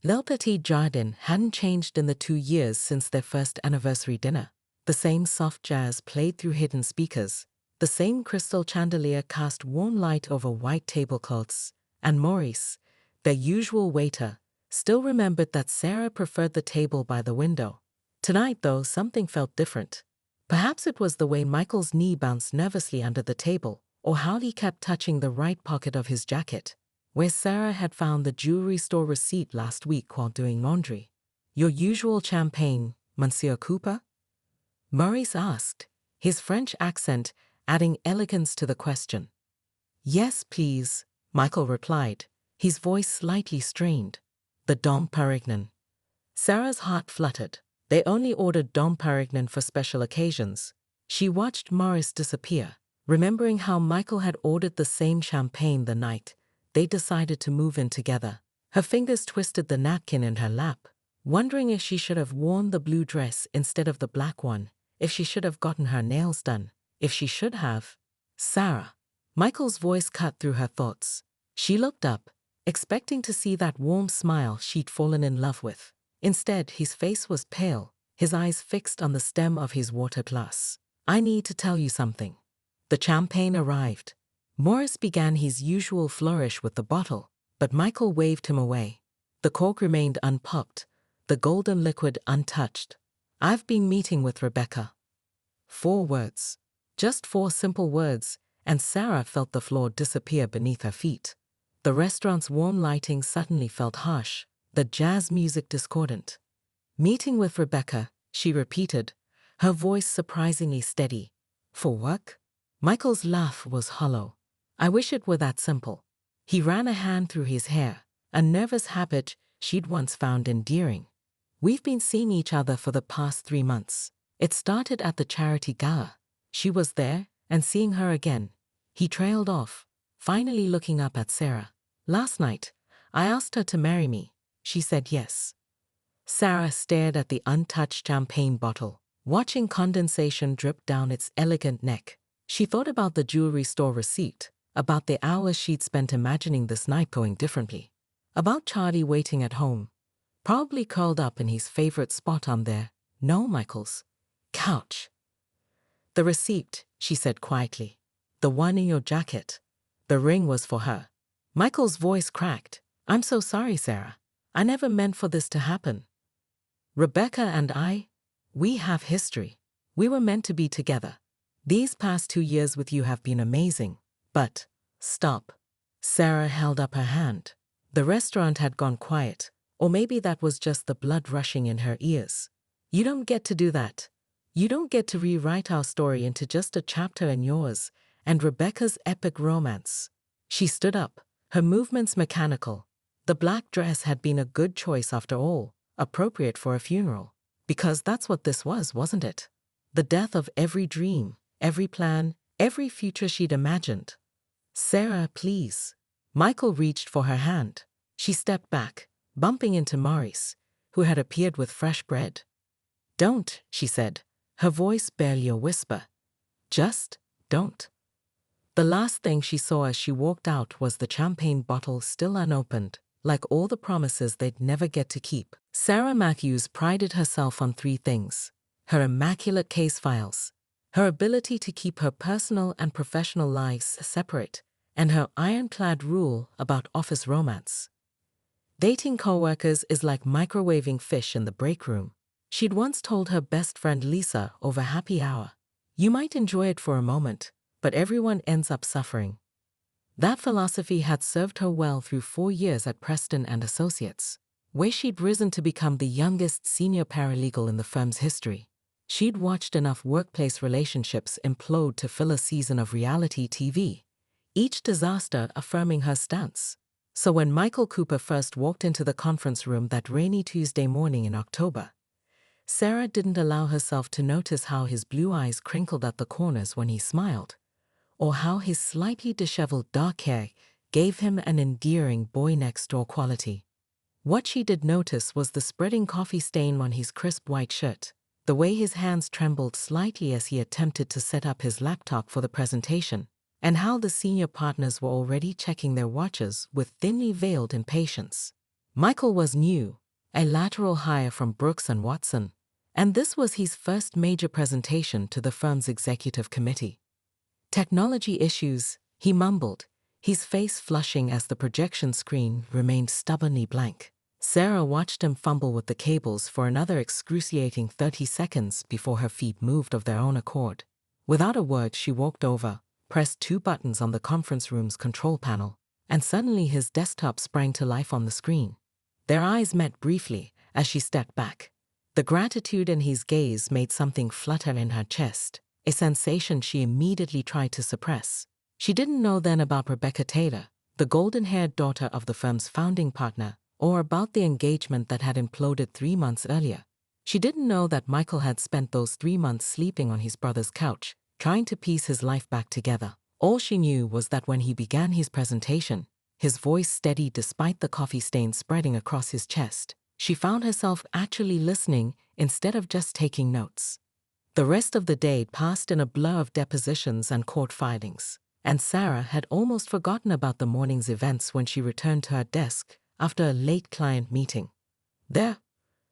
Le Petit Jardin hadn't changed in the 2 years since their first anniversary dinner. The same soft jazz played through hidden speakers. The same crystal chandelier cast warm light over white tablecloths. And Maurice, their usual waiter, still remembered that Sarah preferred the table by the window. Tonight, though, something felt different. Perhaps it was the way Michael's knee bounced nervously under the table, or how he kept touching the right pocket of his jacket, where Sarah had found the jewelry store receipt last week while doing laundry. "Your usual champagne, Monsieur Cooper?" Maurice asked, his French accent adding elegance to the question. "Yes, please," Michael replied, his voice slightly strained. "The Dom Perignon." Sarah's heart fluttered. They only ordered Dom Perignon for special occasions. She watched Maurice disappear, remembering how Michael had ordered the same champagne the night they decided to move in together. Her fingers twisted the napkin in her lap, wondering if she should have worn the blue dress instead of the black one, if she should have gotten her nails done, if she should have. "Sarah." Michael's voice cut through her thoughts. She looked up, expecting to see that warm smile she'd fallen in love with. Instead, his face was pale, his eyes fixed on the stem of his water glass. "I need to tell you something." The champagne arrived. Maurice began his usual flourish with the bottle, but Michael waved him away. The cork remained unpopped, the golden liquid untouched. "I've been meeting with Rebecca." 4 words. Just 4 simple words, and Sarah felt the floor disappear beneath her feet. The restaurant's warm lighting suddenly felt harsh, the jazz music discordant. "Meeting with Rebecca," she repeated, her voice surprisingly steady. "For work?" Michael's laugh was hollow. "I wish it were that simple." He ran a hand through his hair, a nervous habit she'd once found endearing. "We've been seeing each other for the past 3 months. It started at the charity gala. She was there, and seeing her again." He trailed off, finally looking up at Sarah. "Last night, I asked her to marry me. She said yes." Sarah stared at the untouched champagne bottle, watching condensation drip down its elegant neck. She thought about the jewelry store receipt, about the hours she'd spent imagining this night going differently, about Charlie waiting at home, probably curled up in his favorite spot on there, no Michael's, couch. "The receipt," she said quietly. "The one in your jacket." The ring was for her. Michael's voice cracked. "I'm so sorry, Sarah. I never meant for this to happen. Rebecca and I, we have history. We were meant to be together. These past 2 years with you have been amazing. But, stop." Sarah held up her hand. The restaurant had gone quiet, or maybe that was just the blood rushing in her ears. "You don't get to do that. You don't get to rewrite our story into just a chapter in yours and Rebecca's epic romance." She stood up, her movements mechanical. The black dress had been a good choice after all, appropriate for a funeral. Because that's what this was, wasn't it? The death of every dream, every plan, every future she'd imagined. "Sarah, please." Michael reached for her hand. She stepped back, bumping into Maurice, who had appeared with fresh bread. "Don't," she said, her voice barely a whisper. "Just don't." The last thing she saw as she walked out was the champagne bottle still unopened, like all the promises they'd never get to keep. Sarah Matthews prided herself on 3 things: her immaculate case files, her ability to keep her personal and professional lives separate, and her ironclad rule about office romance. Dating coworkers is like microwaving fish in the break room. She'd once told her best friend Lisa over happy hour, "You might enjoy it for a moment, but everyone ends up suffering." That philosophy had served her well through 4 years at Preston and Associates, where she'd risen to become the youngest senior paralegal in the firm's history. She'd watched enough workplace relationships implode to fill a season of reality TV, each disaster affirming her stance. So when Michael Cooper first walked into the conference room that rainy Tuesday morning in October, Sarah didn't allow herself to notice how his blue eyes crinkled at the corners when he smiled, or how his slightly disheveled dark hair gave him an endearing boy-next-door quality. What she did notice was the spreading coffee stain on his crisp white shirt, the way his hands trembled slightly as he attempted to set up his laptop for the presentation, and how the senior partners were already checking their watches with thinly veiled impatience. Michael was new, a lateral hire from Brooks and Watson, and this was his first major presentation to the firm's executive committee. Technology issues, he mumbled, his face flushing as the projection screen remained stubbornly blank. Sarah watched him fumble with the cables for another excruciating 30 seconds before her feet moved of their own accord. Without a word, she walked over, pressed 2 buttons on the conference room's control panel, and suddenly his desktop sprang to life on the screen. Their eyes met briefly as she stepped back. The gratitude in his gaze made something flutter in her chest, a sensation she immediately tried to suppress. She didn't know then about Rebecca Taylor, the golden-haired daughter of the firm's founding partner, or about the engagement that had imploded 3 months earlier. She didn't know that Michael had spent those 3 months sleeping on his brother's couch, trying to piece his life back together. All she knew was that when he began his presentation, his voice steady despite the coffee stains spreading across his chest, she found herself actually listening instead of just taking notes. The rest of the day passed in a blur of depositions and court filings, and Sarah had almost forgotten about the morning's events when she returned to her desk after a late client meeting. There,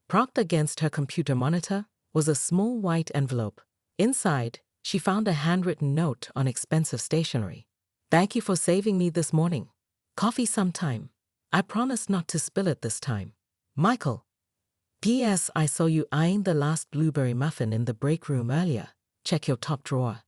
propped against her computer monitor, was a small white envelope. Inside, she found a handwritten note on expensive stationery. "Thank you for saving me this morning. Coffee sometime. I promise not to spill it this time. Michael. P.S. I saw you eyeing the last blueberry muffin in the break room earlier. Check your top drawer."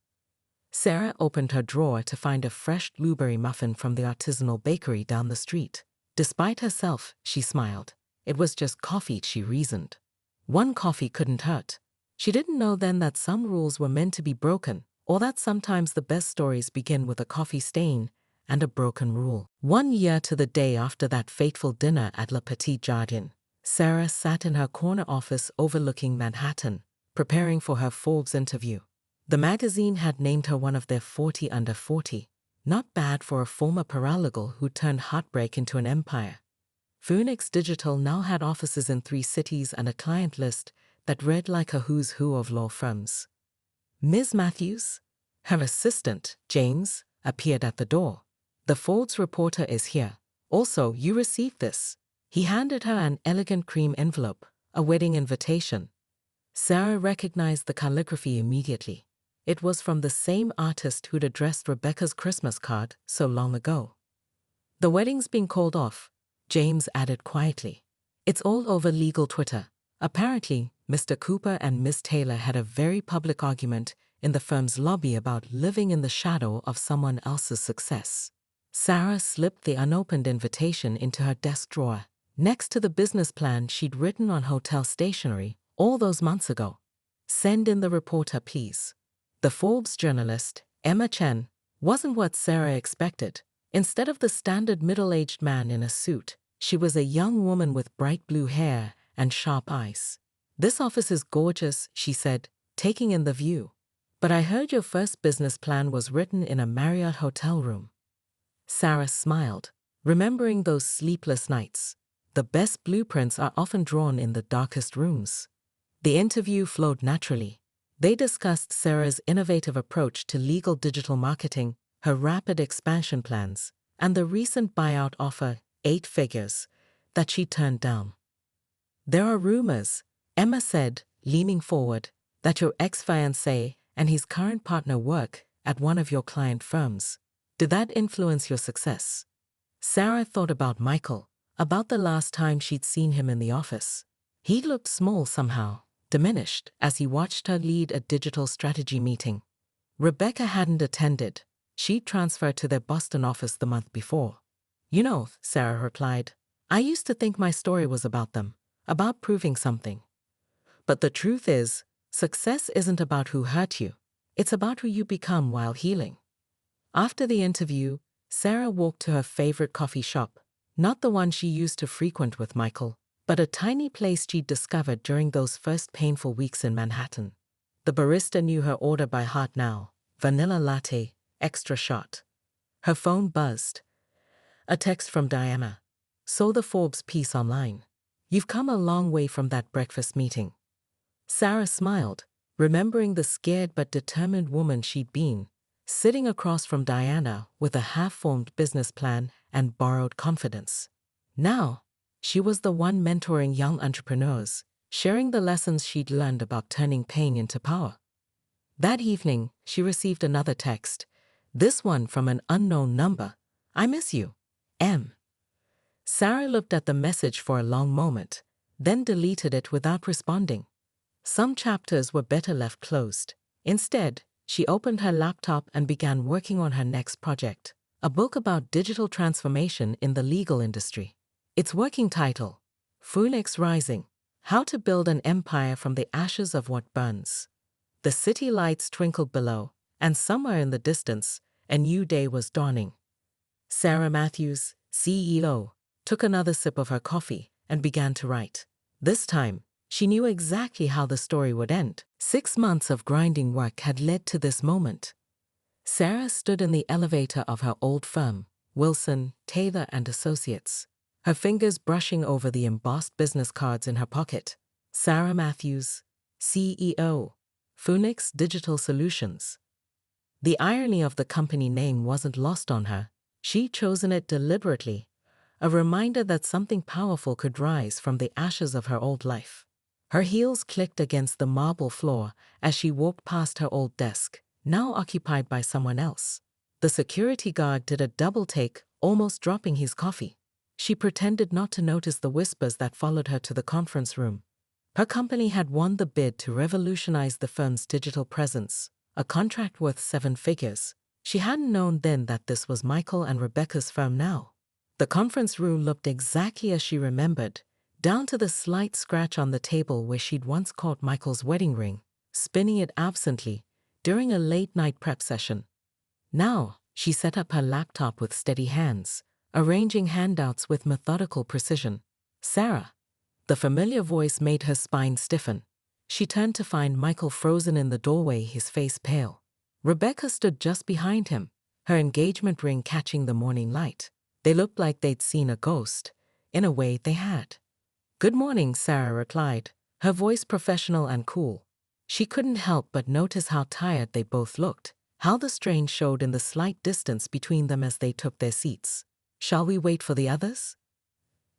Sarah opened her drawer to find a fresh blueberry muffin from the artisanal bakery down the street. Despite herself, she smiled. It was just coffee, she reasoned. One coffee couldn't hurt. She didn't know then that some rules were meant to be broken, or that sometimes the best stories begin with a coffee stain and a broken rule. 1 year to the day after that fateful dinner at Le Petit Jardin, Sarah sat in her corner office overlooking Manhattan, preparing for her Forbes interview. The magazine had named her one of their 40 under 40. Not bad for a former paralegal who turned heartbreak into an empire. Phoenix Digital now had offices in 3 cities and a client list that read like a who's who of law firms. Ms. Matthews, her assistant, James, appeared at the door. "The Forbes reporter is here. Also, you received this." He handed her an elegant cream envelope, a wedding invitation. Sarah recognized the calligraphy immediately. It was from the same artist who'd addressed Rebecca's Christmas card so long ago. "The wedding's been called off," James added quietly. "It's all over legal Twitter. Apparently, Mr. Cooper and Miss Taylor had a very public argument in the firm's lobby about living in the shadow of someone else's success." Sarah slipped the unopened invitation into her desk drawer, next to the business plan she'd written on hotel stationery all those months ago. "Send in the reporter, please." The Forbes journalist, Emma Chen, wasn't what Sarah expected. Instead of the standard middle-aged man in a suit, she was a young woman with bright blue hair and sharp eyes. "This office is gorgeous," she said, taking in the view. "But I heard your first business plan was written in a Marriott hotel room." Sarah smiled, remembering those sleepless nights. The best blueprints are often drawn in the darkest rooms. The interview flowed naturally. They discussed Sarah's innovative approach to legal digital marketing, her rapid expansion plans, and the recent buyout offer, 8 figures, that she turned down. "There are rumors," Emma said, leaning forward, "that your ex-fiancé and his current partner work at one of your client firms. Did that influence your success?" Sarah thought about Michael, about the last time she'd seen him in the office. He looked small somehow, diminished, as he watched her lead a digital strategy meeting. Rebecca hadn't attended. She'd transferred to their Boston office the month before. "You know," Sarah replied, "I used to think my story was about them, about proving something. But the truth is, success isn't about who hurt you. It's about who you become while healing." After the interview, Sarah walked to her favorite coffee shop, not the one she used to frequent with Michael, but a tiny place she'd discovered during those first painful weeks in Manhattan. The barista knew her order by heart now: vanilla latte, extra shot. Her phone buzzed. A text from Diana. "Saw the Forbes piece online. You've come a long way from that breakfast meeting." Sarah smiled, remembering the scared but determined woman she'd been, sitting across from Diana with a half-formed business plan and borrowed confidence. Now, She was the one mentoring young entrepreneurs, sharing the lessons she'd learned about turning pain into power. That evening, she received another text, this one from an unknown number. "I miss you. M." Sarah looked at the message for a long moment, then deleted it without responding. Some chapters were better left closed. Instead, she opened her laptop and began working on her next project, a book about digital transformation in the legal industry. Its working title, Phoenix Rising: How to Build an Empire from the Ashes of What Burns. The city lights twinkled below, and somewhere in the distance, a new day was dawning. Sarah Matthews, CEO, took another sip of her coffee and began to write. This time, she knew exactly how the story would end. 6 months of grinding work had led to this moment. Sarah stood in the elevator of her old firm, Wilson, Taylor and Associates, her fingers brushing over the embossed business cards in her pocket. Sarah Matthews, CEO, Phoenix Digital Solutions. The irony of the company name wasn't lost on her. She'd chosen it deliberately, a reminder that something powerful could rise from the ashes of her old life. Her heels clicked against the marble floor as she walked past her old desk, now occupied by someone else. The security guard did a double take, almost dropping his coffee. She pretended not to notice the whispers that followed her to the conference room. Her company had won the bid to revolutionize the firm's digital presence, a contract worth 7 figures. She hadn't known then that this was Michael and Rebecca's firm now. The conference room looked exactly as she remembered, down to the slight scratch on the table where she'd once caught Michael's wedding ring, spinning it absently during a late-night prep session. Now, she set up her laptop with steady hands, arranging handouts with methodical precision. "Sarah." The familiar voice made her spine stiffen. She turned to find Michael frozen in the doorway, his face pale. Rebecca stood just behind him, her engagement ring catching the morning light. They looked like they'd seen a ghost. In a way, they had. "Good morning," Sarah replied, her voice professional and cool. She couldn't help but notice how tired they both looked, how the strain showed in the slight distance between them as they took their seats. "Shall we wait for the others?"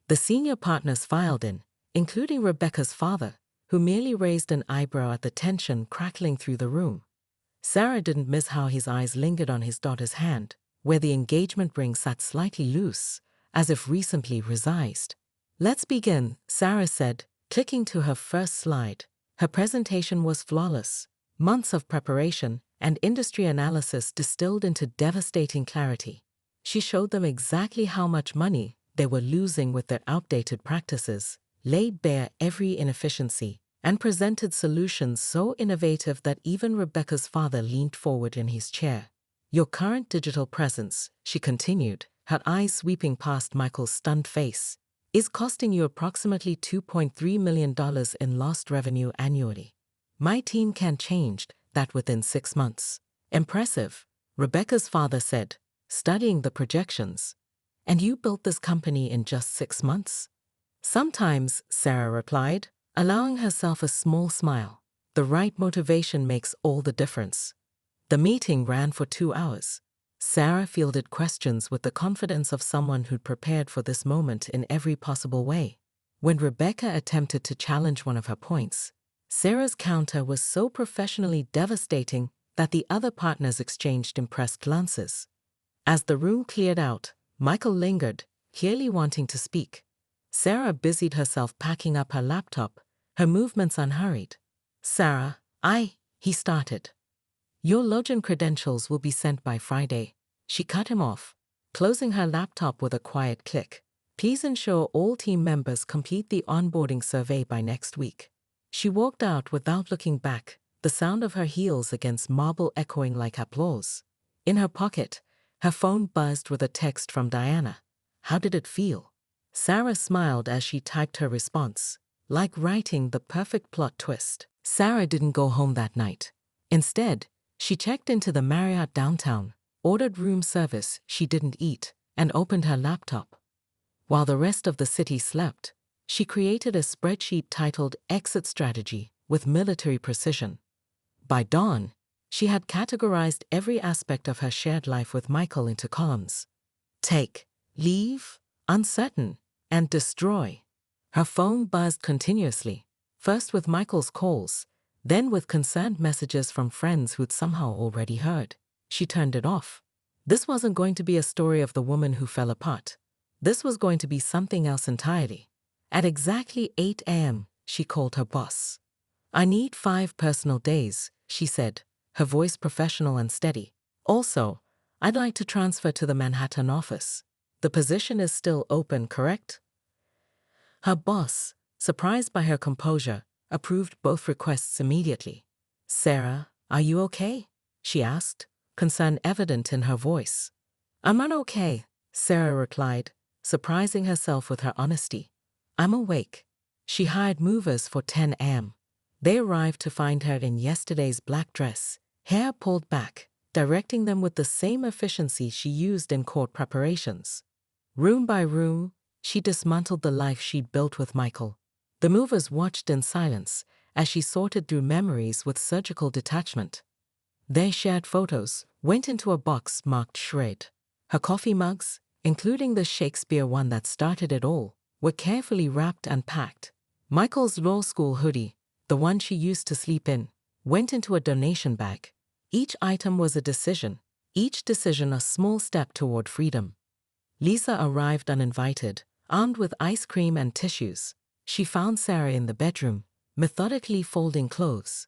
The senior partners filed in, including Rebecca's father, who merely raised an eyebrow at the tension crackling through the room. Sarah didn't miss how his eyes lingered on his daughter's hand, where the engagement ring sat slightly loose, as if recently resized. "Let's begin," Sarah said, clicking to her first slide. Her presentation was flawless. Months of preparation and industry analysis distilled into devastating clarity. She showed them exactly how much money they were losing with their outdated practices, laid bare every inefficiency, and presented solutions so innovative that even Rebecca's father leaned forward in his chair. "Your current digital presence," she continued, her eyes sweeping past Michael's stunned face, "is costing you approximately $2.3 million in lost revenue annually. My team can change that within 6 months." "Impressive," Rebecca's father said, studying the projections. "And you built this company in just 6 months?" "Sometimes," Sarah replied, allowing herself a small smile. "The right motivation makes all the difference." The meeting ran for 2 hours. Sarah fielded questions with the confidence of someone who'd prepared for this moment in every possible way. When Rebecca attempted to challenge one of her points, Sarah's counter was so professionally devastating that the other partners exchanged impressed glances. As the room cleared out, Michael lingered, clearly wanting to speak. Sarah busied herself packing up her laptop, her movements unhurried. "Sarah, he started. "Your login credentials will be sent by Friday." She cut him off, closing her laptop with a quiet click. "Please ensure all team members complete the onboarding survey by next week." She walked out without looking back, the sound of her heels against marble echoing like applause. In her pocket, her phone buzzed with a text from Diana. How did it feel? Sarah smiled as she typed her response, like writing the perfect plot twist. Sarah didn't go home that night. Instead, she checked into the Marriott downtown, ordered room service she didn't eat, and opened her laptop. While the rest of the city slept, she created a spreadsheet titled Exit Strategy with military precision. By dawn, she had categorized every aspect of her shared life with Michael into columns: take, leave, uncertain, and destroy. Her phone buzzed continuously, first with Michael's calls, then with concerned messages from friends who'd somehow already heard. She turned it off. This wasn't going to be a story of the woman who fell apart. This was going to be something else entirely. At exactly 8 a.m., she called her boss. "I need 5 personal days," she said, her voice professional and steady. "Also, I'd like to transfer to the Manhattan office. The position is still open, correct?" Her boss, surprised by her composure, approved both requests immediately. "Sarah, are you okay?" she asked, concern evident in her voice. "I'm not okay," Sarah replied, surprising herself with her honesty. "I'm awake." She hired movers for 10 a.m. They arrived to find her in yesterday's black dress, hair pulled back, directing them with the same efficiency she used in court preparations. Room by room, she dismantled the life she'd built with Michael. The movers watched in silence as she sorted through memories with surgical detachment. Their shared photos went into a box marked shred. Her coffee mugs, including the Shakespeare one that started it all, were carefully wrapped and packed. Michael's law school hoodie, the one she used to sleep in, went into a donation bag. Each item was a decision, each decision a small step toward freedom. Lisa arrived uninvited, armed with ice cream and tissues. She found Sarah in the bedroom, methodically folding clothes.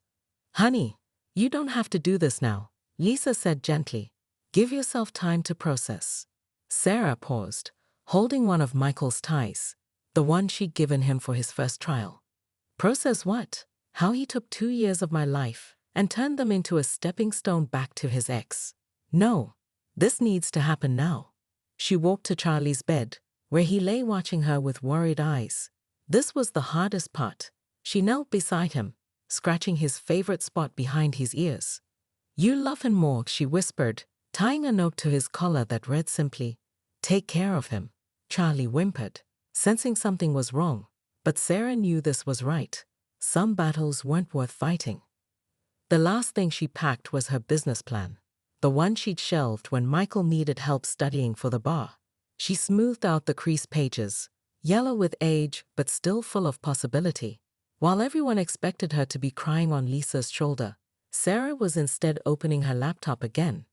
"Honey, you don't have to do this now," Lisa said gently. "Give yourself time to process." Sarah paused, holding one of Michael's ties, the one she'd given him for his first trial. "Process what?" "How he took 2 years of my life and turned them into a stepping stone back to his ex." "No, this needs to happen now." She walked to Charlie's bed, where he lay watching her with worried eyes. This was the hardest part. She knelt beside him, scratching his favorite spot behind his ears. "You love him more," she whispered, tying a note to his collar that read simply, "Take care of him." Charlie whimpered, sensing something was wrong, but Sarah knew this was right. Some battles weren't worth fighting. The last thing she packed was her business plan, the one she'd shelved when Michael needed help studying for the bar. She smoothed out the creased pages, yellow with age but still full of possibility. While everyone expected her to be crying on Lisa's shoulder, Sarah was instead opening her laptop again,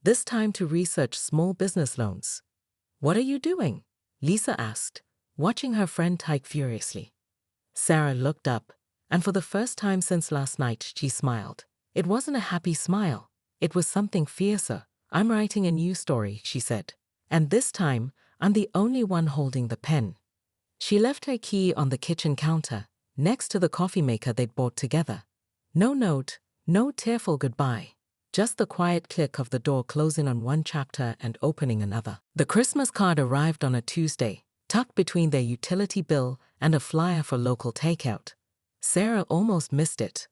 this time to research small business loans. "What are you doing?" Lisa asked, watching her friend type furiously. Sarah looked up, and for the first time since last night, she smiled. It wasn't a happy smile. It was something fiercer. "I'm writing a new story," she said. "And this time, I'm the only one holding the pen." She left her key on the kitchen counter, next to the coffee maker they'd bought together. No note, no tearful goodbye. Just the quiet click of the door closing on one chapter and opening another. The Christmas card arrived on a Tuesday, tucked between their utility bill and a flyer for local takeout. Sarah almost missed it.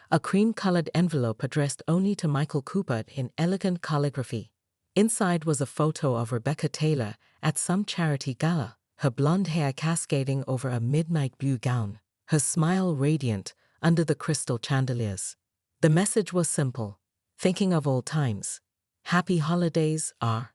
A cream-colored envelope addressed only to Michael Cooper in elegant calligraphy. Inside was a photo of Rebecca Taylor at some charity gala, her blonde hair cascading over a midnight blue gown, her smile radiant under the crystal chandeliers. The message was simple: thinking of old times. Happy holidays, R.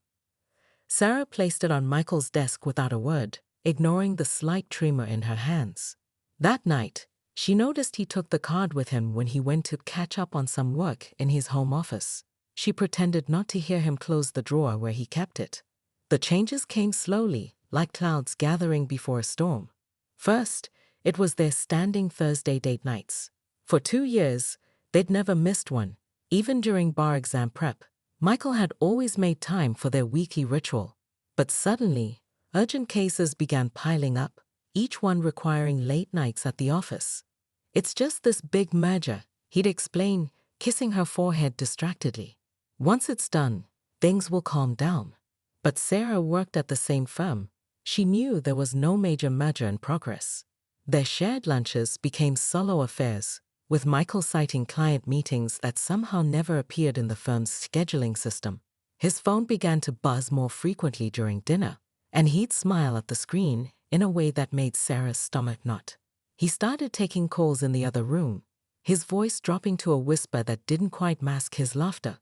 Sarah placed it on Michael's desk without a word, ignoring the slight tremor in her hands. That night, she noticed he took the card with him when he went to catch up on some work in his home office. She pretended not to hear him close the drawer where he kept it. The changes came slowly, like clouds gathering before a storm. First, it was their standing Thursday date nights. For 2 years, they'd never missed one, even during bar exam prep. Michael had always made time for their weekly ritual. But suddenly, urgent cases began piling up, each one requiring late nights at the office. "It's just this big merger," he'd explain, kissing her forehead distractedly. "Once it's done, things will calm down." But Sarah worked at the same firm. She knew there was no major merger in progress. Their shared lunches became solo affairs, with Michael citing client meetings that somehow never appeared in the firm's scheduling system. His phone began to buzz more frequently during dinner, and he'd smile at the screen in a way that made Sarah's stomach knot. He started taking calls in the other room, his voice dropping to a whisper that didn't quite mask his laughter.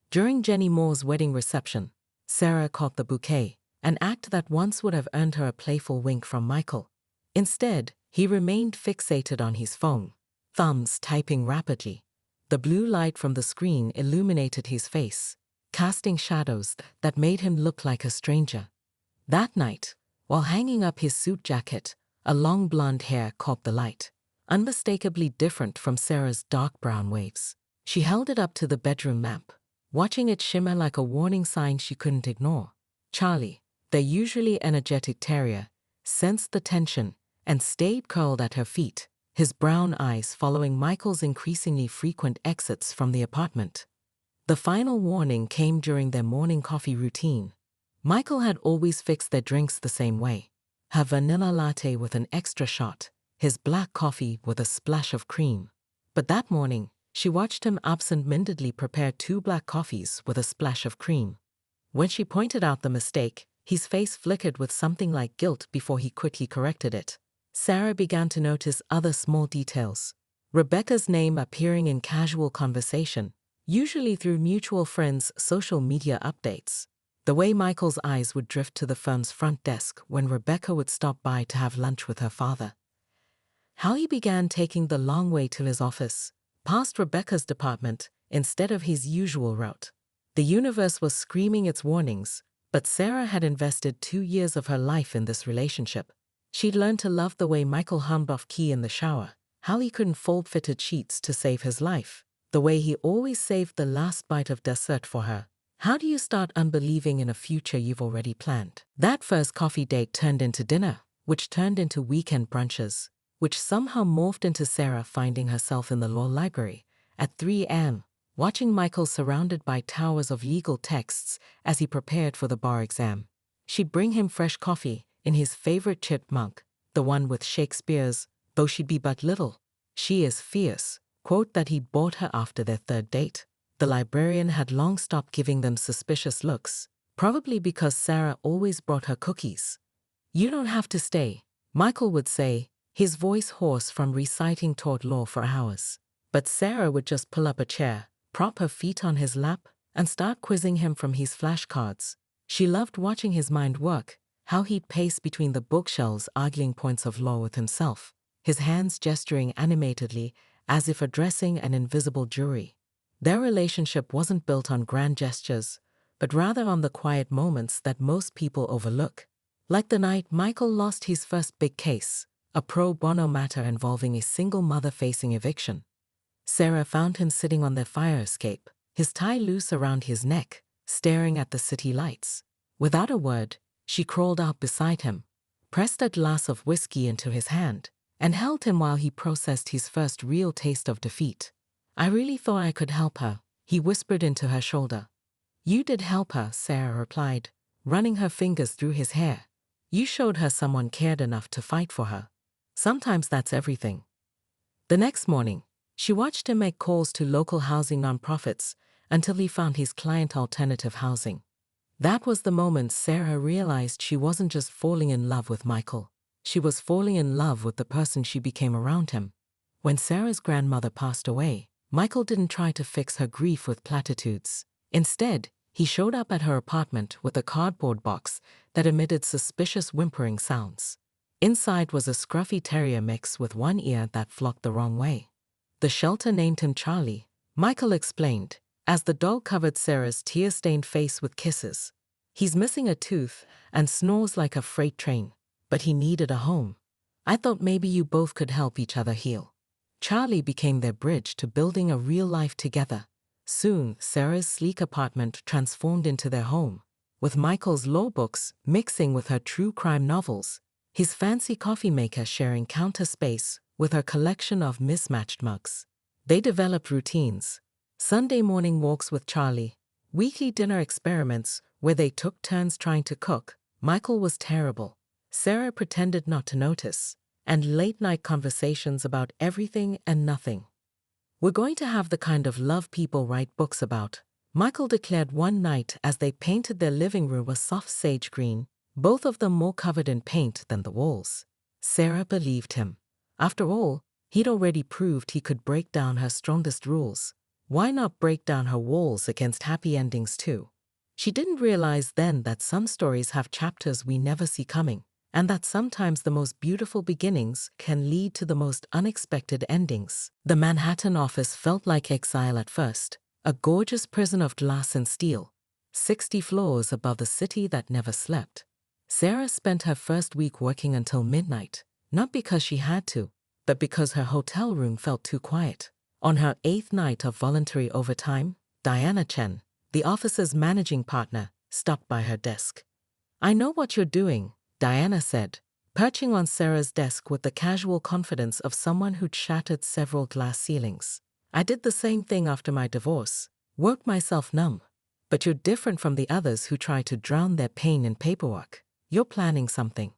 During Jenny Moore's wedding reception, Sarah caught the bouquet, an act that once would have earned her a playful wink from Michael. Instead, he remained fixated on his phone, thumbs typing rapidly. The blue light from the screen illuminated his face, casting shadows that made him look like a stranger. That night, while hanging up his suit jacket, a long blonde hair caught the light, unmistakably different from Sarah's dark brown waves. She held it up to the bedroom lamp, watching it shimmer like a warning sign she couldn't ignore. Charlie, the usually energetic terrier, sensed the tension and stayed curled at her feet, his brown eyes following Michael's increasingly frequent exits from the apartment. The final warning came during their morning coffee routine. Michael had always fixed their drinks the same way: her vanilla latte with an extra shot, his black coffee with a splash of cream. But that morning, she watched him absent-mindedly prepare 2 black coffees with a splash of cream. When she pointed out the mistake, his face flickered with something like guilt before he quickly corrected it. Sarah began to notice other small details. Rebecca's name appearing in casual conversation, usually through mutual friends' social media updates. The way Michael's eyes would drift to the firm's front desk when Rebecca would stop by to have lunch with her father. How he began taking the long way to his office, past Rebecca's department, instead of his usual route. The universe was screaming its warnings, but Sarah had invested 2 years of her life in this relationship. She'd learned to love the way Michael hummed off key in the shower, how he couldn't fold fitted sheets to save his life, the way he always saved the last bite of dessert for her. How do you start unbelieving in a future you've already planned? That first coffee date turned into dinner, which turned into weekend brunches, which somehow morphed into Sarah finding herself in the law library at 3 a.m., watching Michael surrounded by towers of legal texts as he prepared for the bar exam. She'd bring him fresh coffee in his favorite chipped mug, the one with Shakespeare's "Though she'd be but little, she is fierce" quote that he'd bought her after their 3rd date. The librarian had long stopped giving them suspicious looks, probably because Sarah always brought her cookies. "You don't have to stay," Michael would say, his voice hoarse from reciting tort law for hours. But Sarah would just pull up a chair, prop her feet on his lap, and start quizzing him from his flashcards. She loved watching his mind work, how he'd pace between the bookshelves arguing points of law with himself, his hands gesturing animatedly as if addressing an invisible jury. Their relationship wasn't built on grand gestures, but rather on the quiet moments that most people overlook. Like the night Michael lost his first big case, a pro bono matter involving a single mother facing eviction. Sarah found him sitting on their fire escape, his tie loose around his neck, staring at the city lights. Without a word, she crawled out beside him, pressed a glass of whiskey into his hand, and held him while he processed his first real taste of defeat. "I really thought I could help her," he whispered into her shoulder. "You did help her," Sarah replied, running her fingers through his hair. "You showed her someone cared enough to fight for her. Sometimes that's everything." The next morning, she watched him make calls to local housing nonprofits until he found his client alternative housing. That was the moment Sarah realized she wasn't just falling in love with Michael. She was falling in love with the person she became around him. When Sarah's grandmother passed away, Michael didn't try to fix her grief with platitudes. Instead, he showed up at her apartment with a cardboard box that emitted suspicious whimpering sounds. Inside was a scruffy terrier mix with one ear that flocked the wrong way. The shelter named him Charlie, Michael explained, as the dog covered Sarah's tear-stained face with kisses. "He's missing a tooth and snores like a freight train, but he needed a home. I thought maybe you both could help each other heal." Charlie became their bridge to building a real life together. Soon, Sarah's sleek apartment transformed into their home, with Michael's law books mixing with her true crime novels, his fancy coffee maker sharing counter space with her collection of mismatched mugs. They developed routines: Sunday morning walks with Charlie, weekly dinner experiments where they took turns trying to cook. Michael was terrible. Sarah pretended not to notice, and late-night conversations about everything and nothing. "We're going to have the kind of love people write books about," Michael declared one night as they painted their living room a soft sage green, both of them more covered in paint than the walls. Sarah believed him. After all, he'd already proved he could break down her strongest rules. Why not break down her walls against happy endings too? She didn't realize then that some stories have chapters we never see coming, and that sometimes the most beautiful beginnings can lead to the most unexpected endings. The Manhattan office felt like exile at first, a gorgeous prison of glass and steel, 60 floors above the city that never slept. Sarah spent her first week working until midnight, not because she had to, but because her hotel room felt too quiet. On her 8th night of voluntary overtime, Diana Chen, the office's managing partner, stopped by her desk. "I know what you're doing," Diana said, perching on Sarah's desk with the casual confidence of someone who'd shattered several glass ceilings. "I did the same thing after my divorce, worked myself numb. But you're different from the others who try to drown their pain in paperwork. You're planning something."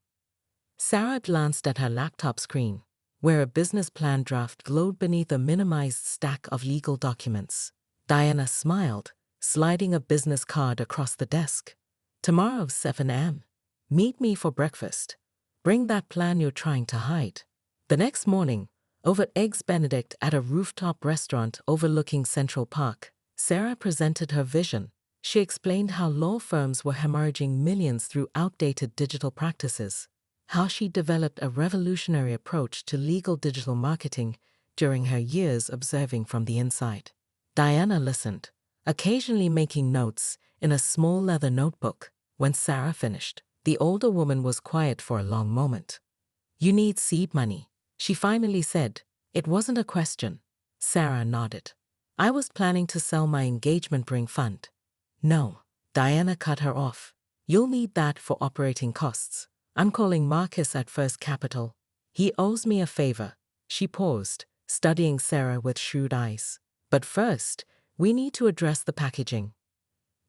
Sarah glanced at her laptop screen, where a business plan draft glowed beneath a minimized stack of legal documents. Diana smiled, sliding a business card across the desk. "Tomorrow, 7 a.m. Meet me for breakfast. Bring that plan you're trying to hide." The next morning, over Eggs Benedict at a rooftop restaurant overlooking Central Park, Sarah presented her vision. She explained how law firms were hemorrhaging millions through outdated digital practices, how she developed a revolutionary approach to legal digital marketing during her years observing from the inside. Diana listened, occasionally making notes in a small leather notebook. When Sarah finished, the older woman was quiet for a long moment. "You need seed money," she finally said. It wasn't a question. Sarah nodded. "I was planning to sell my engagement ring fund." "No," Diana cut her off. "You'll need that for operating costs. I'm calling Marcus at First Capital. He owes me a favor." She paused, studying Sarah with shrewd eyes. "But first, we need to address the packaging."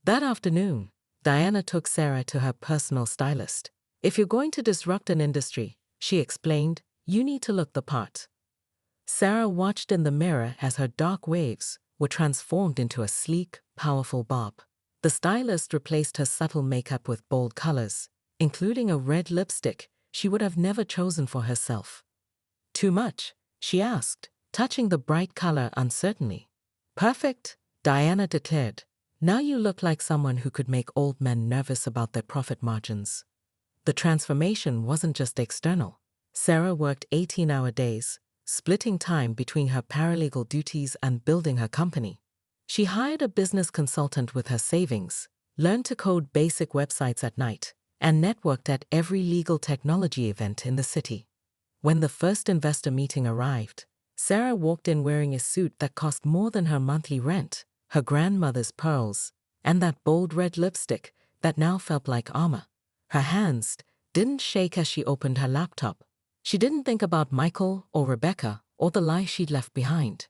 That afternoon, Diana took Sarah to her personal stylist. "If you're going to disrupt an industry," she explained, "you need to look the part." Sarah watched in the mirror as her dark waves were transformed into a sleek, powerful bob. The stylist replaced her subtle makeup with bold colors, including a red lipstick she would have never chosen for herself. "Too much?" she asked, touching the bright color uncertainly. "Perfect," Diana declared. "Now you look like someone who could make old men nervous about their profit margins." The transformation wasn't just external. Sarah worked 18-hour days, splitting time between her paralegal duties and building her company. She hired a business consultant with her savings, learned to code basic websites at night, and networked at every legal technology event in the city. When the first investor meeting arrived, Sarah walked in wearing a suit that cost more than her monthly rent, her grandmother's pearls, and that bold red lipstick that now felt like armor. Her hands didn't shake as she opened her laptop. She didn't think about Michael or Rebecca or the life she'd left behind.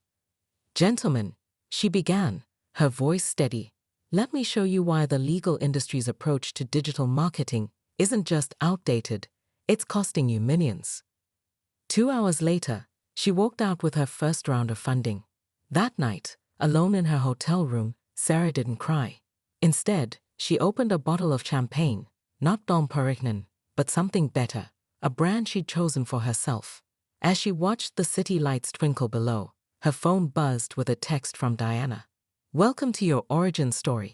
"Gentlemen," she began, her voice steady, "let me show you why the legal industry's approach to digital marketing isn't just outdated, it's costing you millions." 2 hours later, she walked out with her first round of funding. That night, alone in her hotel room, Sarah didn't cry. Instead, she opened a bottle of champagne, not Dom Perignon, but something better, a brand she'd chosen for herself. As she watched the city lights twinkle below, her phone buzzed with a text from Diana. "Welcome to your origin story.